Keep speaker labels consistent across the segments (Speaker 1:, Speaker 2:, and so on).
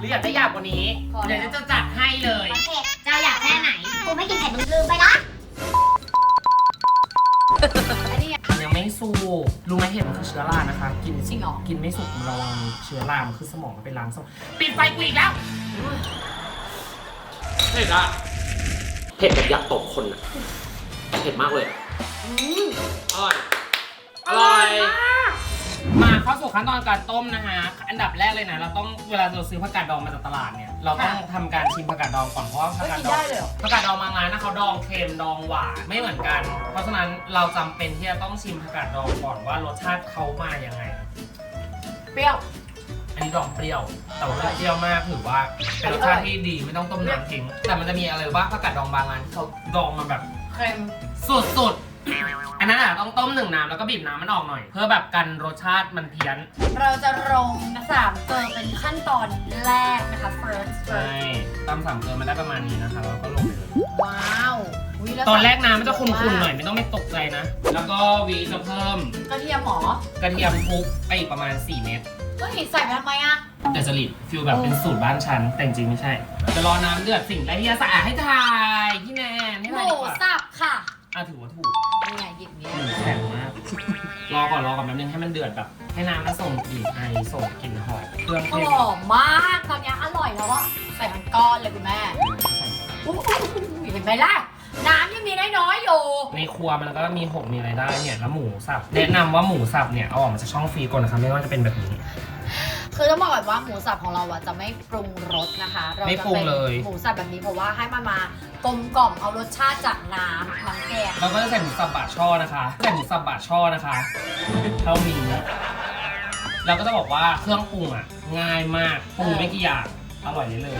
Speaker 1: รืออยากได้หยาบกว่านี้เดี๋ยวจะจัดให้เลย
Speaker 2: เผ็ดเจ้าอยากแค่ไหนกูไม่กินเผ็ดมึงลืมไปนะ
Speaker 1: ยังไม่สุกรู้ไหมเห็ดมันคือเชื้อรานะคะกินจริงหรอกินไม่สุกระวังเชื้อรามันคือสมองมันไปล้างสมองปิดไฟกูอีกแล้วเผ็ดอะเผ็ดแบบอยากตบคนอะเผ็ดมากเลยอร่อยอร่อยมาเข้าสู่ขั้นตอนการต้มนะฮะอันดับแรกเลยนะเราต้องเวลาเราซื้อผักกาดดองมาจากตลาดเนี่ยเราต้องทำการชิมผักกาดดองก่อนเพราะว่าผักกาดดองบางร้านนะเขาดองเค็มดองหวานไม่เหมือนกันเพราะฉะนั้นเราจำเป็นที่จะต้องชิมผักกาดดองก่อนว่ารสชาติเขามายังไง
Speaker 2: เปรี้ยว
Speaker 1: อันนี้ดองเปรี้ยวแต่ว่าเปรี้ยวมากถือว่าเป็นรสชาติที่ดีไม่ต้องต้มน้ำทิ้งแต่มันจะมีอะไรบ้างผักกาดดองบางร้านเขาดองมาแบบ
Speaker 2: เค็ม
Speaker 1: สุดอันนั้นอ่ะต้องต้ม1 น้ำแล้วก็บีบน้ำมันออกหน่อยเพื่อแบบกันรสชาติมันเพี้ยน
Speaker 2: เราจะลง3 เกลือเป็นขั้นตอนแรกนะคะ first
Speaker 1: ใช่ตำ3 เกลือมันได้ประมาณนี้นะคะแล้วก็ลงไปเลย
Speaker 2: ว้าว
Speaker 1: ตอนแรกน้ำมันจะขุ่นๆหน่อยไม่ต้องไม่ตกใจนะแล้วก็วีจะเพิ่ม
Speaker 2: กระเทียมหร
Speaker 1: อกระเทียมคลุกไปอีกประมาณ4 เม็ด
Speaker 2: ก็เห็นใส่ไปทำไมอ่ะ
Speaker 1: แต่จริตฟิลแบบเป็นสูตรบ้านฉันแต่จริงไม่ใช่จะรอน้ำเดือดสิ่งแรกที่จะสะอาดให้ทายพี่แนนให้ทายดีกว่า
Speaker 2: หมูสับค่ะ
Speaker 1: ถือว่าถูก
Speaker 2: นี่ไงหยิบนี้
Speaker 1: แข็งมากรอก่อนแป๊บนึงให้มันเดือดแบบให้น้ำมันส่งกลิ่นไอส่งกลิ่นหอมเครื่องเทศ
Speaker 2: หอมมากตอนนี้อร่อยแล้วอ่ะใส่มันก้อนเลยคุณแม่เห็นไหมล่ะน้ำยังมีน้อยๆอยู่
Speaker 1: ในครัวมันก็มีหกมีอะไรได้เนี่ยแล้วหมูสับแนะนำว่าหมูสับเนี่ยเอาออกมาจากช่องฟรีก่อนนะคะไม่ว่าจะเป็นแบบนี้
Speaker 2: คือต้องบอกก่อนว่าหมูสับของเราอะจะไม่ปรุงรสนะคะเราจะเป็นหมูสับแบบนี้เพราะว่าให้มันมากลมกล่อมเอารสชาติจากน้ำแกง
Speaker 1: เราก็จะใส่หมูสับบะช่อนะคะเท่านี้เราก็จะบอกว่าเครื่องปรุงอะง่ายมากปรุงไม่กี่อย่างอร่อยเลย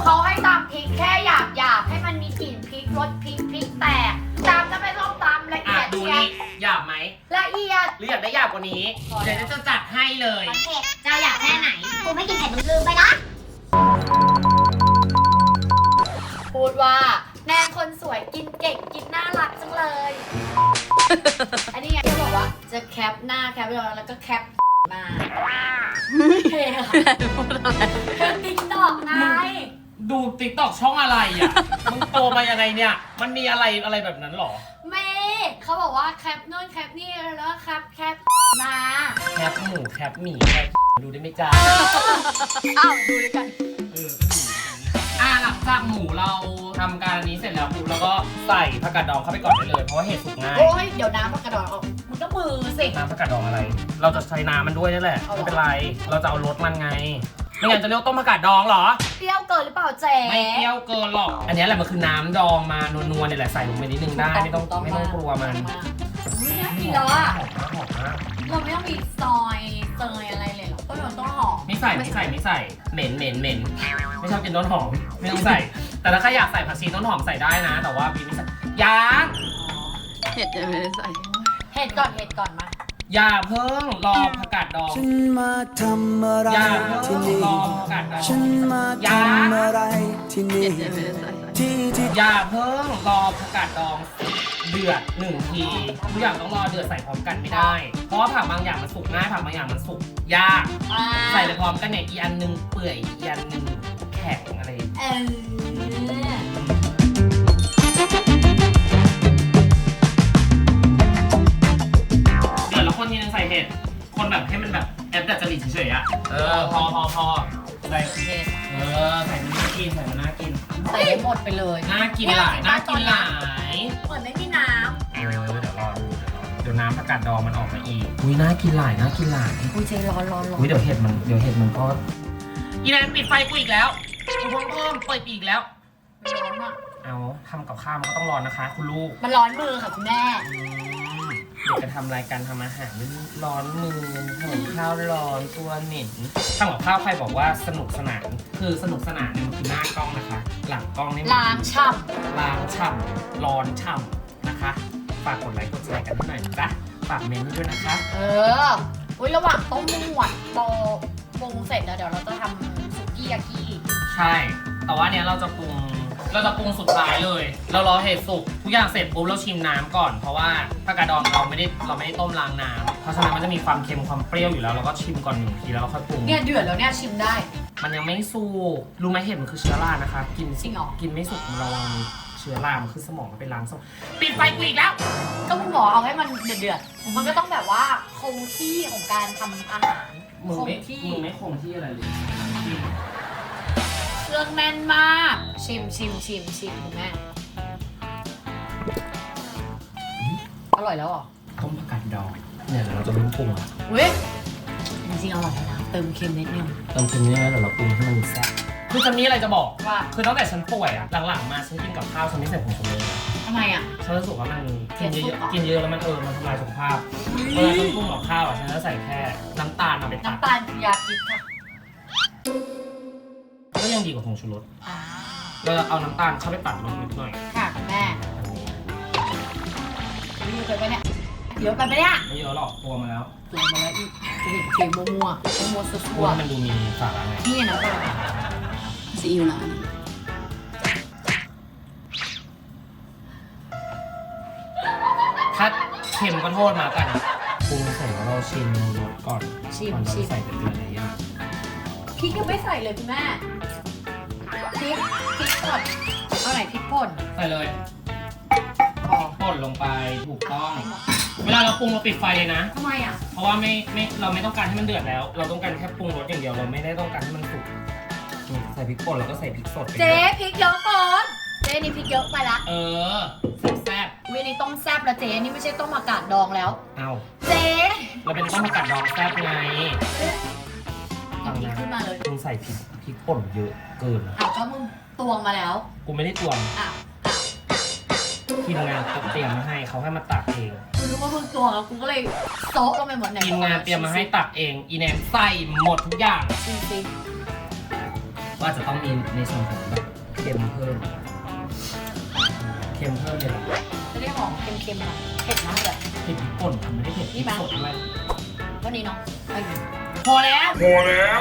Speaker 2: เขาให้ตำพริกแค่หยาบให้มันมีกลิ่นพริกรสพริกแตกตำจะไม่ต้องตำละเอียด
Speaker 1: ดูนี่หยาบไหม
Speaker 2: ละเอียด
Speaker 1: หรืออยากได้หยาบกว่านี้เดี๋ยวจะจัดให้เลย
Speaker 2: เผ็ดเจ้าอยากแค่ไหนกูไม่กินเผ็ดมึงลืมไปนะพูดว่าแนนคนสวยกินเก่งกินน่ารักจังเลยอันนี้ไงที่บอกว่าจะแคปหน้าแคปแล้วก็แคปมาเฮ้ยติ๊กตอกไง
Speaker 1: ดูติ๊กตอกช่องอะไรอ่ะมึงโตมายังไงเนี่ยมันมีอะไรแบบนั้นหรอ
Speaker 2: ไม่เขาบอกว่าแคปโน่นแคปนี่แล้วแคปมา
Speaker 1: แคปหมูแคปหมี่แคปดูได้ไหมจ๊ะ
Speaker 2: อ้าวดูด้วยกัน
Speaker 1: หลังจากหมูเราทำการนี้เสร็จแล้วปุ๊บแล้วก็ใส่ผักกาดดองเข้าไปก่อนได้เลยเพราะว่าเห็ดสุกง่าย
Speaker 2: โอ้ยเดี๋ยวน้ำผักกาดดองออกมันก็มือสิ
Speaker 1: น้ำผักกาดดองอะไรเราจะใช้น้ำมันด้วยนั่นแหละไม่เป็นไรเราจะเอารสมันไงไม่งั้นจะเรียกต้มผักกาดดองเหรอ
Speaker 2: เปรี้ยวเกินหรือเปล่าเจ๊
Speaker 1: ไม่เปรี้ยวเกินหรอกอันนี้แหละมันคือน้ำดองมานัวๆเนี่ยแหละใส่ลงไปนิดนึงได้ไม่ต้องกลัวมัน
Speaker 2: น่ากินแล้วอ่ะเราไม่ต้องมีซอยอะไรเลยหรอต้นต้องหอม
Speaker 1: ไม่ใส่เหม็นไม่ชอบกินต้นหอมไม่ต้องใส่แต่ถ้าใครอยากใส่ผักชีต้นหอมใส่ได้นะแต่ว่าพี่ไม่ใส่ยัง
Speaker 2: เห็ดจะไม่ได้ใส่เห็ดก่อนมา
Speaker 1: อย่าเพิ่งรอผักกาดดองอย่าเพิ่งรอผักกาดดองอย่าเพิ่งรอผักกาดดองเดือด1 ทีทุกอย่างต้องรอเดือดใส่พร้อมกันไม่ได้เพราะว่าผักบางอย่างมันสุกง่ายผักบางอย่างมันสุกยากใส่เลยพร้อมกันเนี่ยอีอันนึงเปื่อยอีอันนึงแข็งอะไรคนทีนึงใส่เห็ดคนแบบให้มันแบบแอบแต่จริตเฉยๆอะพอใส่เห็ดใส่มันน่ากินใส่
Speaker 2: หมดไปเลย
Speaker 1: น่ากินหลาย
Speaker 2: เหมือนไม่มีน้ำ
Speaker 1: เดี๋ยวรอดูเดี๋ยวน้ำผักกาดดองมันออกมาอีกน่ากินหลาย
Speaker 2: อุ้ยเจ๊ร้อน
Speaker 1: เดี๋ยวเห็ดมันก็อีแนนปิดไฟกูอีกแล้วกูเพิ่มเปิดอีกแล้ว
Speaker 2: ร้อนอะ
Speaker 1: เอาทำกับข้าวมันก็ต้องร้อนนะคะคุณลูก
Speaker 2: มันร้อนมือค่ะคุณแม่
Speaker 1: เด็กจะทำรายการทำอาหารร้อนมือทำข้าวร้อนตัวเหม็นทำกับข้าวใครบอกว่าสนุกสนานคือสนุกสนานเนี่ยมันคือหน้ากล้องนะคะหลังกล้องนี่
Speaker 2: ล้างฉ่
Speaker 1: ำร้อนฉ่ำนะคะฝากกดไลค์กดแชร์กันหน่อยนะจ๊ะฝากเมนต์ด้วยนะคะ
Speaker 2: ระหว่างต้มหวานโตปรุงเสร็จแล้วเดี๋ยวเราจะทำสุกี้ยากิ
Speaker 1: ใช่แต่ว่าเนี้ยเราจะปรุง เราจะปรุงสุดท้ายเลย เรารอเห็ดสุกทุกอย่างเสร็จปุ๊บเราชิมน้ำก่อนเพราะว่าผักกาดดองเราไม่ได้ต้มล้างน้ำเพราะฉะนั้นมันจะมีความเค็มความเปรี้ยวอยู่แล้วเราก็ชิมก่อน1 ทีแล้วเราค่อยปรุง
Speaker 2: เนี่ยเดือดแล้วเนี่ยชิมได้
Speaker 1: มันยังไม่สุกรู้ไหมเห็ดมันคือเชื้อรานะคะ กิน
Speaker 2: จริงเหรอ
Speaker 1: กินไม่สุกระวังเชื้อรามันคือสมองมันไปล้างสมองปิดไฟกูอีกแล้ว
Speaker 2: ก็คุณหมอเอาให้มันเดือดๆมันก็ต้องแบบว่าคงที่ของการทำอาหาร
Speaker 1: มึง
Speaker 2: คง
Speaker 1: ไม่
Speaker 2: ที่
Speaker 1: มึงไม่คงที่อะไรเลย
Speaker 2: เครื่องแน่นมาก ชิมคุณแม่อร่อยแล้วเหรอ
Speaker 1: ต้มผักกาดดองเนี่ยเดี๋ยวเราจะเริ่มปรุงอ่ะ
Speaker 2: เว้ยจริงๆอร่อยนะเติมเค็มนิดนึง
Speaker 1: เติมเค็มนิดนึงแล้วเดี๋ยวเราปรุงให้มันแซ่บคือจะมีอะไรจะบอก
Speaker 2: ว่า
Speaker 1: คือตั้งแต่ฉันป่วยอ่ะหลังๆมาฉันกินกับข้าวฉันไม่ใส่ผงชูรสเลย
Speaker 2: ทำไมอ่ะ
Speaker 1: ฉันรู้สึกว่ามันกินเย
Speaker 2: เสียสุ
Speaker 1: อะ
Speaker 2: ขเหรอ
Speaker 1: ๆกินเยอะแล้วมันมันทำลายสุขภาพเวลาฉันปรุงกับข้าวอ่ะฉันจะใส่แค่น้ำตาลมาไปตัด
Speaker 2: น้ำตาลคือยาพิษค่ะ
Speaker 1: ก็ยังดีกว่าผงชูรส
Speaker 2: อ่า
Speaker 1: เราจะเอาน้ำตาลเข้าไปตัดลงนิดหน่อย
Speaker 2: ค่ะคุณแม่เยอะไปไหมเนี่ยเยอะไปไหมเนี่ย
Speaker 1: ไม่เยอะหรอกตัวมาแล้ว
Speaker 2: ตัวมาแล้วอีกจะเห็นเค็มมัวๆซั
Speaker 1: ตัว
Speaker 2: ว
Speaker 1: ให้มันดูมีสาระไง
Speaker 2: ๆนี่นะป่ะซีอิ๊วนะ
Speaker 1: ถ้าเค็มก็โทษมากันปรุงเสร็จแล้วเราชิมรสก่อน
Speaker 2: ชิม
Speaker 1: ก่อนเราใส่เป็นอะไรอย่าง
Speaker 2: พริกยังไม่ใส่เลยคุณแม่พริกป่นเอาไหนพริกป่น
Speaker 1: ใส่เลย
Speaker 2: พอ
Speaker 1: ป่นลงไปถูกต้อง
Speaker 2: ให้หมด
Speaker 1: เวลาเราปรุงเราปิดไฟเลยนะ
Speaker 2: ทำไมอ่ะ
Speaker 1: เพราะว่าเราไม่ต้องการให้มันเดือดแล้ว เราต้องการแค่ปรุงรสอย่างเดียวเราไม่ได้ต้องการให้มันสุกนี่ใส่พริกป่นแล้วก็ใส่พริกสดไป
Speaker 2: เจ๊พริกเยอะก่อนเจ๊นี่พริกเยอะไปละ
Speaker 1: เออแซ่บ
Speaker 2: วินี่ต้มแซ่บแล้วเจ๊นี่ไม่ใช่ต้มอากาศดองแล้ว
Speaker 1: ๆเอา
Speaker 2: เจ๊
Speaker 1: เราเป็นต้มผักกาดดองแซ่บไง
Speaker 2: หยิบพริกขึ้นมาเลย
Speaker 1: มึงใส่พริกป่นเยอะเกินอะ
Speaker 2: อ้าวก็มึงตวงมาแล้ว
Speaker 1: กูไม่ได้ตวง
Speaker 2: อ้าว
Speaker 1: ทีมงานเตรียมมาให้เขาให้มาตักเอง
Speaker 2: กูรู้ว่ามึงตวงแล้วกูก็เลยโซะลงไปหมดไหน
Speaker 1: ทีมงานเตรียมมาให้ตักเอง อีแนนใส่หมดทุกอย่าง
Speaker 2: จริง
Speaker 1: ว่าจะต้องมีในส่วนของแบบเค็มเพิ่มเค็มเพิ่มเลยเหรอ
Speaker 2: ๆจะได้หอมเค็มๆหน่อยเผ็ดมากเลย
Speaker 1: เผ็ดพริกป่นมันไม่ได้เผ็ดพริกสดด้วย
Speaker 2: วันนี้เนาะเอาอยู่
Speaker 1: พอแล้ว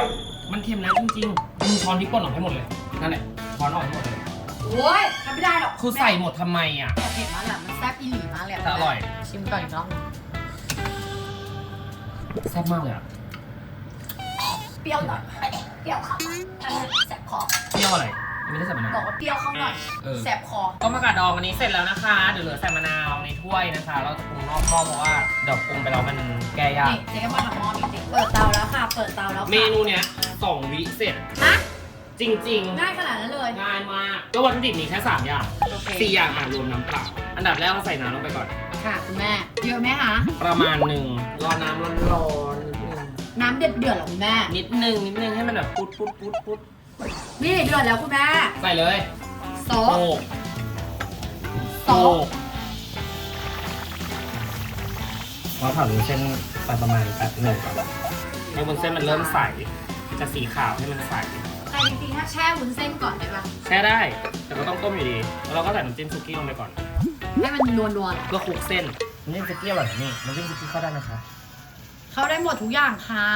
Speaker 1: มันเค็มแล้วจริงๆมึงช้อนพริกป่นออกให้หมดเลยนั่นแหละช้อนออกให้หมดเลย
Speaker 2: โอ้ยทำไม่ได้หรอก
Speaker 1: คือใส่หมดทำไมอ่ะ
Speaker 2: แต่เผ็ดมากเลยอะมันแซ่บอีหลีมากเลยะ
Speaker 1: แต่อร่อย
Speaker 2: ชิมก่อนอีกรอบหนึ่ง
Speaker 1: แซ่บมากเลยอ่ะ
Speaker 2: เปรี้ยวหน่อยเปรี้ยวเข้าแสบคอ
Speaker 1: เปรี้ยวอะไรยังไม่ได้ใส่มะนาว
Speaker 2: บอกว่าเปรี้ยวเข้าหน่อย
Speaker 1: เออ
Speaker 2: แสบคอ
Speaker 1: ต้มผักกาดดองอันนี้เสร็จแล้วนะคะเดี๋ยวเหลือใส่มะนาวในถ้วยนะคะ เราจะปรุงนอกหม้อเพราะว่าเดี๋ยวปรุงไปแล้วมันแก้ยาก
Speaker 2: นี่เจ๊ก็มาทำหม้อนิดนึงเปิดเตาแล้วค่ะเปิดเตาแล้วค่ะ
Speaker 1: เมนูเนี้ย2 วิเสร็จ
Speaker 2: ฮะ
Speaker 1: จริง
Speaker 2: ง่ายขนาดนั้นเลย
Speaker 1: ๆง่ายมากก็วัตถุดิบมีแค่3 อย่าง
Speaker 2: โอเค
Speaker 1: 4 อย่างรวมน้ำเปล่าอันดับแรกเราใส่น้ำลงไปก่อน
Speaker 2: ค่ะคุณแม่เยอะไหมคะ
Speaker 1: ประมาณหนึ่งรอน้ำร้อนๆนิดนึง
Speaker 2: น้ำเดือดเหรอคุณแม่
Speaker 1: นิดนึงให้มันแบบปุ๊ด
Speaker 2: นี่เดือดแล้วคุณแม่
Speaker 1: ใส่เลย
Speaker 2: โซ
Speaker 1: โข
Speaker 2: ะ
Speaker 1: ก
Speaker 2: โต๊ะ
Speaker 1: เราผัดวุ้นเส้นไปประมาณแป๊บหนึ่งก่อนให้วุ้นเส้นมันเริ่มใสจะสีขาวให้มันใส
Speaker 2: แต่จริงๆถ้าแช่วุ้นเส้นก่อนได้ปะ
Speaker 1: แช่ได้ แต่ก็ต้องต้มอยู่ดี แล้วเราก็ใส่น้ำจิ้มซุกี้ลงไปก่อน
Speaker 2: ให้มันนัวๆหน่อย
Speaker 1: เพื่อคลุกเส้นน้ำจิ้มซุกี้อร่อยนะนี่น้ำจิ้มซุกี้เข้าได้นะคะ
Speaker 2: เขาได้หมดทุกอย่างค่ะ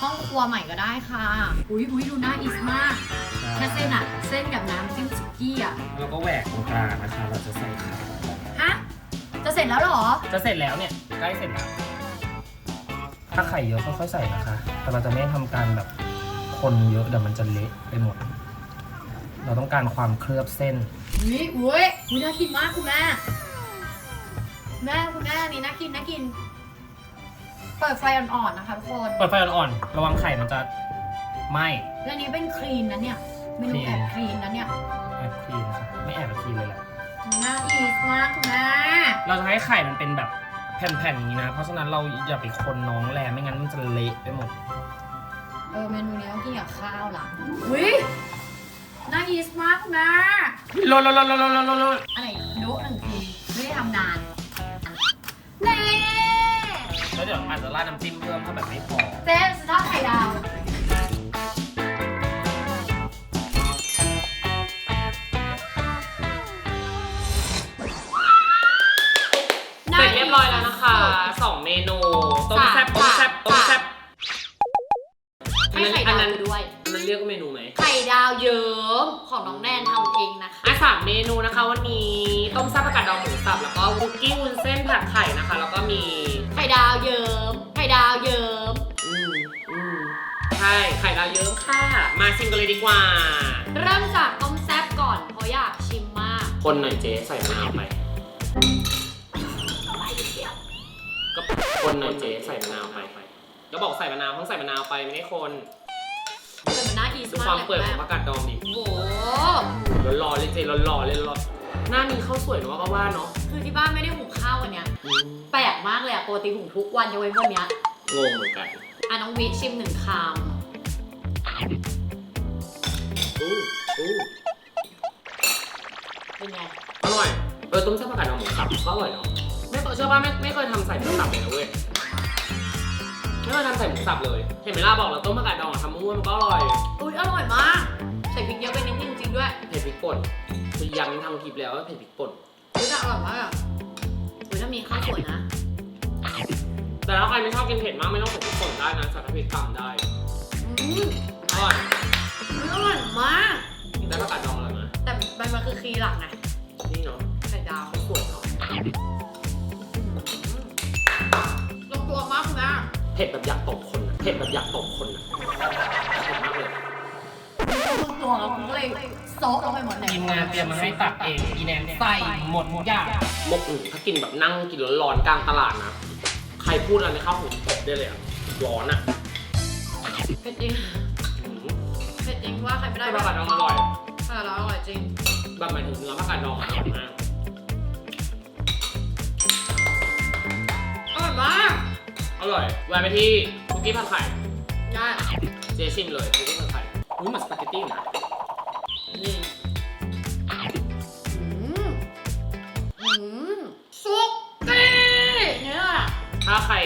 Speaker 2: ห้องครัวใหม่ก็ได้ค่ะ อุ้ยดูน่าอิสมาก แค่เส้นอะเส้นกับน้ำจิ้มสุกี้อะ
Speaker 1: แล้วก็แหวกตรงกลางนะคะ เราจะใส่ไข่
Speaker 2: ฮะ จะเสร็จแล้วเหรอ
Speaker 1: จะเสร็จแล้วเนี่ยใกล้เสร็จแล้ว ถ้าไข่เยอะค่อยๆใส่นะคะ แต่เราจะไม่ทำการแบบคนเยอะเดี๋ยวมันจะเละไปหมด เราต้องการความเคลือบเส้น
Speaker 2: อุ้ยน่ากินมากคุณแม่คุณแม่นี่น่ากิน เปิดไฟอ่อนๆนะคะทุกคน
Speaker 1: เปิดไฟอ่อนๆ ระวังไข่มันจะไหม้
Speaker 2: และนี้เป็นคลีนนะเนี่ยเมนูแอบคลีนนะเนี่ย
Speaker 1: แอบคลีนค่ะ ไม่แอบคลีนเลยแหละ
Speaker 2: น่าอีสมากคุณแม่
Speaker 1: เราจะให้ไข่มันเป็นแบบแผ่นๆอย่างนี้นะ เพราะฉะนั้นเราอย่าไปคนน้องแรงไม่งั้นมันจะเละไปหมด
Speaker 2: เมนูนี้ต้องกินกับข้าวล่ะอุ้ยน่าอีสมากคุณแม่
Speaker 1: โล
Speaker 2: อะไรนุหนึ่งทีไม่ได้ทำนานเน่
Speaker 1: แล้วเดี๋ยวอาจจะราดน้ำจิ้มเพิ่มถ้าแบบไม่พอ
Speaker 2: เจ๊สต๊อกไข่ดาว
Speaker 1: เสร็จเรียบร้อยแล้วนะคะ2 เมนูต้มแซ่บ
Speaker 2: ให้ไข่ดาวด้วย
Speaker 1: มันเรียกว่าเมนูไหม
Speaker 2: ไข่ดาวเยิ้มของน้องแนนทำเองนะคะ
Speaker 1: 3 3 เมนูนะคะวันนี้ต้มแซ่บผักกาดดองหมูสับแล้วก็คุกกี้วุ้นเส้นผัดไข่นะคะแล้วก็มี
Speaker 2: ไข่ดาวเยิ้มไข่ดาวเยิ้ม
Speaker 1: ใช่ไข่ดาวเยิ้มค่ะมาชิมกันเลยดีกว่า
Speaker 2: เริ่มจากต้มแซ่บก่อนเพราะอยากชิมมาก
Speaker 1: คนหน่อยเจ๊ใส่มะนาวไปก็คนหน่อยเจ๊ใส่มะนาวไปแล้วบอกใส่มะนาวต้องใส่มะนาวไปไม่ได้คน
Speaker 2: แต่มันน่าอีส
Speaker 1: ดู
Speaker 2: มาก
Speaker 1: ความ
Speaker 2: เลย
Speaker 1: เปื่อยของผักกาดดองดิ
Speaker 2: โอ้โห
Speaker 1: ร้อนๆเลยเจ๊ร้อนๆเลยร้อนหน้ามีข้าวสวยเนาะก็ว่าเนาะ
Speaker 2: คือที่บ้านไม่ได้หุงข้าววันเนี้ยแปลกมากเลยอะปกติหุงทุกวันยกเว้นวันเนี้ย
Speaker 1: งงเหมือนกัน
Speaker 2: อ่ะน้องวิชิม1 ค
Speaker 1: อู้
Speaker 2: ำเป็นไง
Speaker 1: อร่อยต้มแซ่บผักกาดดองหมูสับก็อร่อยเนาะไม่เคยเชื่อว่าไม่เคยทำใส่หมูสับเลยนะเว้ยไม่เคยทำใส่หมูสับเลยเห็นไหมล่ะบอกแล้วต้มผักกาดดองอะทำมั่วมันก็อร่อย
Speaker 2: อุ้ยอร่อยมากใส่พริกเยอะไปนิดนึงจริงด้วย
Speaker 1: เผ็ดพริกป่นคือย้ำทำคลิปแล้วว่าเผ็ดพริกป่น
Speaker 2: อุ้ยแต่อร่อยมากอะอุ้ยถ้ามีข้าวสวยนะ
Speaker 1: แต่ถ้าใครไม่ชอบกินเผ็ดมากไม่ต้องใส่พริกป่นได้นะใส่พริกต่ำได้
Speaker 2: อืม
Speaker 1: อร่อย
Speaker 2: อร่อยมาก
Speaker 1: กินได้ผักกาดดองอร่อยไหม
Speaker 2: แต่มันคือคีย์หลักไง
Speaker 1: นี่เนาะ
Speaker 2: ไข่ดาว
Speaker 1: สวยเนาะ
Speaker 2: ลงตัวมากคุณแม่
Speaker 1: เผ็ดแบบอยากตบคนอะเผ็ดแบบอยากตบคนอะเผ็ดมากเลย
Speaker 2: ลงตัวแล้วคุณก็เลยโซะลงไปหมดเลย
Speaker 1: ทีมงานเตรียมมาให้ตักเองอีแนนใส่หมดทุกอย่างบกถ้ากินแบบนั่งกินร้อนๆกลางตลาดนะใครพูดอะไรไม่เข้าหูตบได้เลยอะร้อนอะ
Speaker 2: เผ็ดจริงเผ็ดจริงว่าใครไม่ได้
Speaker 1: แต่ผักกาดดองอร่อย
Speaker 2: แต่เราอร่อยจริง
Speaker 1: แบบหมายถึงเนื้อผักกาดดองอร่อยมาก
Speaker 2: อร่อยมาก
Speaker 1: อร่อยแวะไปที่คุกกี้ผัดไข่
Speaker 2: ได้
Speaker 1: เจชิมเลยคุกกี้ผัดไข่อุ้ยเหมือนสปาเกตตี้นะ
Speaker 2: นี่ซุกกี้เนี่ย
Speaker 1: ถ้าใคร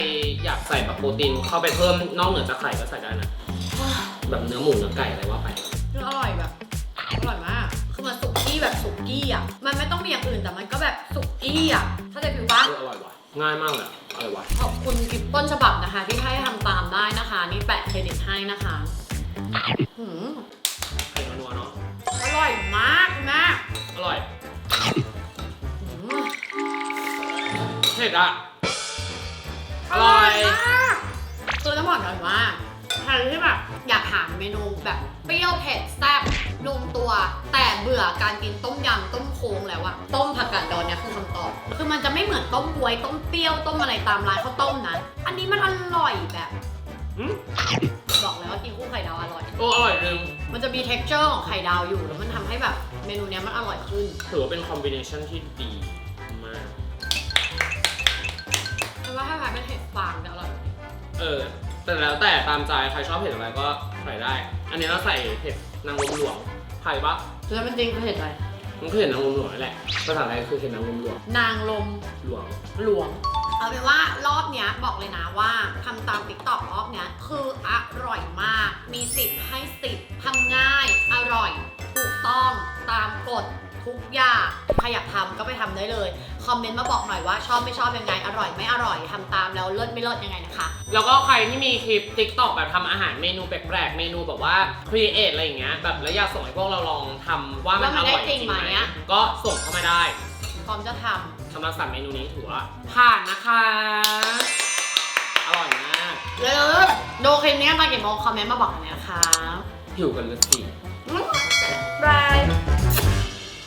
Speaker 1: อยากใส่แบบโปรตีนเข้าไปเพิ่มนอกเหนือจากไข่ก็ใส่ได้นะ แบบเนื้อหมูเนื้อไก่อะไรว่าไป
Speaker 2: คืออร่อยแบบอร่อยมากคือมันสุกี้แบบสุกี้อ่ะมันไม่ต้องมีอย่างอื่นแต่มันก็แบบสุกี้อ่ะถ้าจะผิวปะ
Speaker 1: อร่อยว่ะง่ายมากเลยอร่อยว่ะ
Speaker 2: ขอบคุณคลิปต้นฉบับนะคะ ที่ให้ทำตามได้นะคะ นี่แปะเครดิตให้นะคะหืม
Speaker 1: ไข่นัวๆเนาะ
Speaker 2: อร่อยมากแม่
Speaker 1: อร่อย
Speaker 2: หืม
Speaker 1: เผ็ดอะอร่อย
Speaker 2: มากคือต้องบอกก่อนว่าใครที่แบบอยากหาเมนูแบบเปรี้ยวเผ็ดแซ่บลงตัว แต่เบื่อการกินต้มยำต้มโค้งแล้วอะต้มผักกาดดองเนี่ยคือคำตอบคือมันจะไม่เหมือนต้มบวยต้มเปรี้ยวต้มอะไรตามร้านข้าวต้มนะอันนี้มันอร่อยแบบ
Speaker 1: อืม
Speaker 2: บอกเลยว่ากินคู่ไข่ดาวอร่อย
Speaker 1: โอ้อร่อยจริง
Speaker 2: มันจะมี texture ของไข่ดาวอยู่แล้วมันทำให้แบบเมนูเนี้ยมันอร่อยขึ้น
Speaker 1: ถือว่าเป็นคอมบิเนชันที่ดีมาก
Speaker 2: เพราะว่าถ้าทานเป็นเห็ดฟางจะอร่อย
Speaker 1: แต่แล้วแต่ตามใจใครชอบเผ็ดอะไรก็ใส่ได้ อันนี้เราใส่เผ็ดนางรมหลวงไทยปะ
Speaker 2: แล้วมันจริงคือเห็ดอะไร
Speaker 1: มันคือเห็ดนางรมหลวงนั่นแหละภาษาไทยคือเห็ดนางรมหลวง
Speaker 2: นางลม
Speaker 1: หลวง
Speaker 2: หลวง เอาเป็นว่ารอบเนี้ยบอกเลยนะว่าทำตาม TikTok รอบเนี้ยคืออร่อยมาก มี10ให้10ทำง่าย อร่อย ถูกต้องตามกฎทุกอย่างใครอยากทำก็ไปทำได้เลย คอมเมนต์มาบอกหน่อยว่าชอบไม่ชอบยังไง อร่อยไม่อร่อยทำตามแล้วเลิศไม่เลิศยังไงนะคะ
Speaker 1: แล้วก็ใครที่มีคลิป TikTok แบบทำอาหารเมนูแปลกๆ เมนูแบบว่า create อะไรอย่างเงี้ย แบบแล้วอยากส่งให้พวกเราลองทำว่ามันอร่อยจริงไหมก็ส่งเข้ามาได้
Speaker 2: พร้อมจะท
Speaker 1: สำหรับ3เมนูนี้ถือว่าผ่านนะคะ อร่อยมาก
Speaker 2: ำเลยดูคลิปนี้ตอนกี่โมงคอมเมนต์มาบอกกันนะคะ
Speaker 1: หิวกันเลยสิ
Speaker 2: บาย